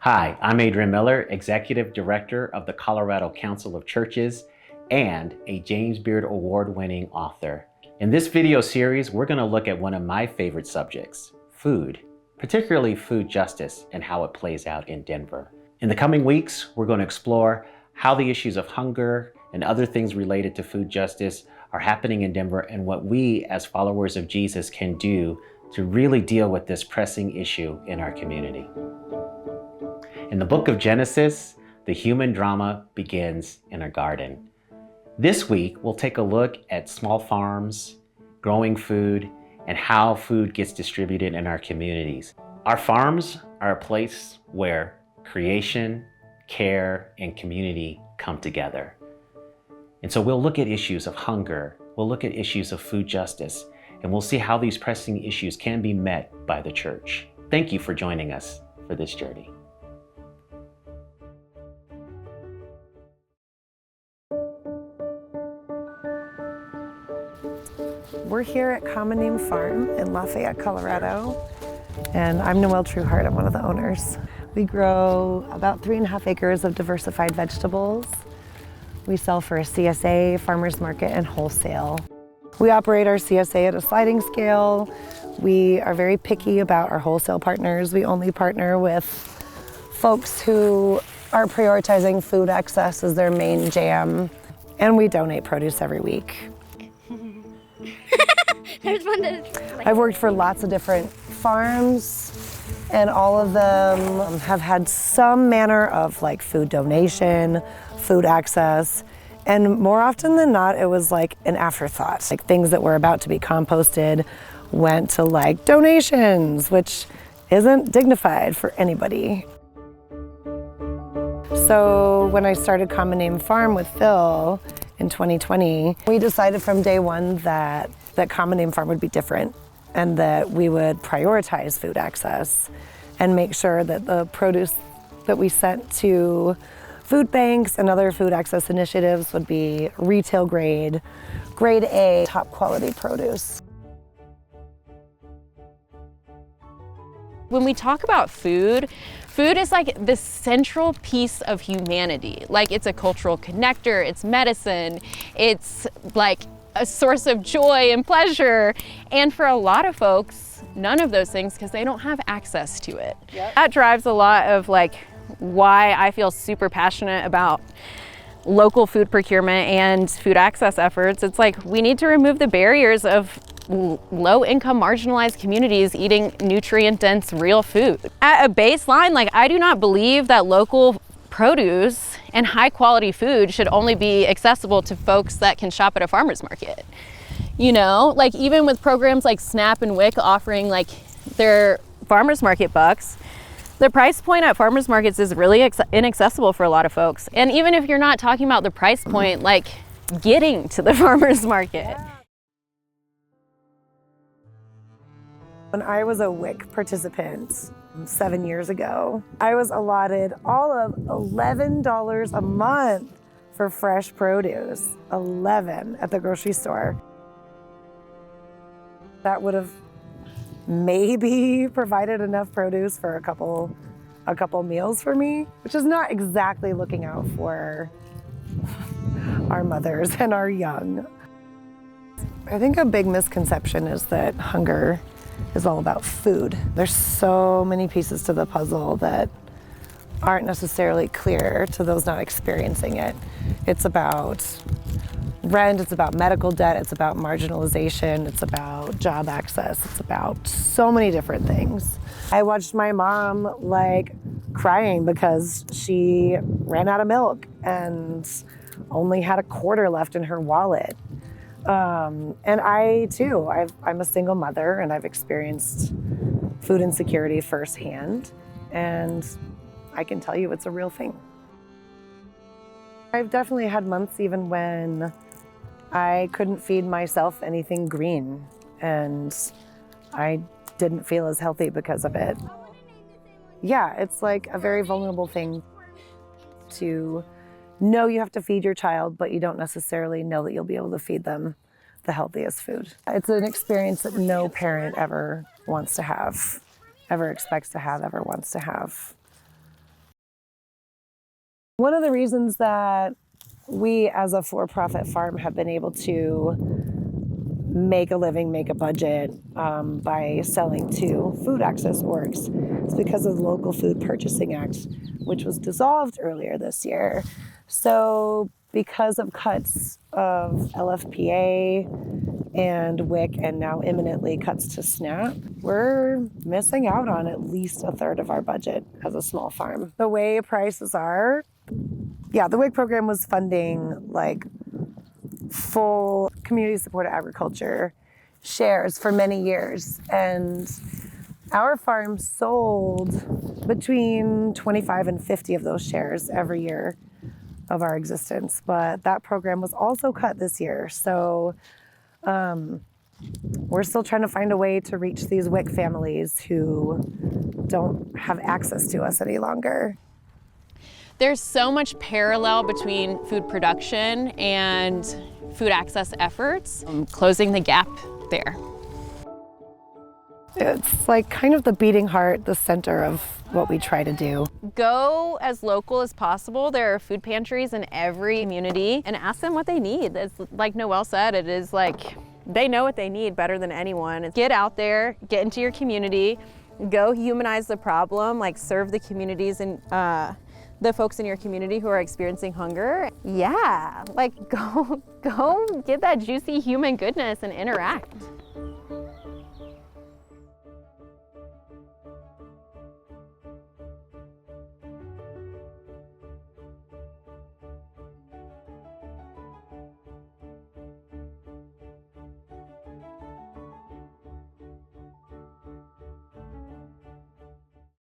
Hi, I'm Adrian Miller, Executive Director of the Colorado Council of Churches and a James Beard Award-winning author. In this video series, we're going to look at one of my favorite subjects, food, particularly food justice and how it plays out in Denver. In the coming weeks, we're going to explore how the issues of hunger and other things related to food justice are happening in Denver and what we as followers of Jesus can do to really deal with this pressing issue in our community. In the book of Genesis, the human drama begins in a garden. This week, we'll take a look at small farms, growing food, and how food gets distributed in our communities. Our farms are a place where creation, care, and community come together. And so we'll look at issues of hunger, we'll look at issues of food justice, and we'll see how these pressing issues can be met by the church. Thank you for joining us for this journey. We're here at Common Name Farm in Lafayette, Colorado, and I'm Noelle Trueheart. I'm one of the owners. We grow about 3.5 acres of diversified vegetables. We sell for a CSA, farmers market, and wholesale. We operate our CSA at a sliding scale. We are very picky about our wholesale partners. We only partner with folks who are prioritizing food access as their main jam. And we donate produce every week. There's one that's like... I've worked for lots of different farms, and all of them have had some manner of like food donation, food access, and more often than not, it was like an afterthought. Like things that were about to be composted went to like donations, which isn't dignified for anybody. So when I started Common Name Farm with Phil in 2020, we decided from day one that Common Name Farm would be different and that we would prioritize food access and make sure that the produce that we sent to food banks and other food access initiatives would be retail grade, grade A, top quality produce. When we talk about food, food is like the central piece of humanity. Like it's a cultural connector, it's medicine, it's like a source of joy and pleasure. And for a lot of folks, none of those things because they don't have access to it. Yep. That drives a lot of like why I feel super passionate about local food procurement and food access efforts. It's like we need to remove the barriers of low-income marginalized communities eating nutrient-dense real food. At a baseline, like I do not believe that local produce and high-quality food should only be accessible to folks that can shop at a farmer's market. You know, like even with programs like SNAP and WIC offering like their farmer's market bucks, the price point at farmers markets is really inaccessible for a lot of folks. And even if you're not talking about the price point, like getting to the farmer's market. When I was a WIC participant 7 years ago, I was allotted all of $11 a month for fresh produce, 11 at the grocery store. That would have maybe provided enough produce for a couple meals for me, which is not exactly looking out for our mothers and our young. I think a big misconception is that hunger is all about food. There's so many pieces to the puzzle that aren't necessarily clear to those not experiencing it. It's about rent, it's about medical debt, it's about marginalization, it's about job access, it's about so many different things. I watched my mom like crying because she ran out of milk and only had a quarter left in her wallet. And I too, I'm a single mother and I've experienced food insecurity firsthand, and I can tell you it's a real thing. I've definitely had months even when I couldn't feed myself anything green, and I didn't feel as healthy because of it. Yeah, it's like a very vulnerable thing to know you have to feed your child, but you don't necessarily know that you'll be able to feed them the healthiest food. It's an experience that no parent ever wants to have, ever expects to have, ever wants to have. One of the reasons that we as a for-profit farm have been able to make a living, make a budget by selling to food access orgs is because of the Local Food Purchasing Act, which was dissolved earlier this year. So because of cuts of LFPA and WIC and now imminently cuts to SNAP, we're missing out on at least a third of our budget as a small farm. The way prices are, the WIC program was funding like full community supported agriculture shares for many years. And our farm sold between 25 and 50 of those shares every year of our existence. But that program was also cut this year. So we're still trying to find a way to reach these WIC families who don't have access to us any longer. There's so much parallel between food production and food access efforts, closing the gap there. It's like kind of the beating heart, the center of what we try to do. Go as local as possible. There are food pantries in every community and ask them what they need. It's like Noelle said, it is like they know what they need better than anyone. Get out there, get into your community, go humanize the problem, like serve the communities and the folks in your community who are experiencing hunger. Yeah, like go get that juicy human goodness and interact.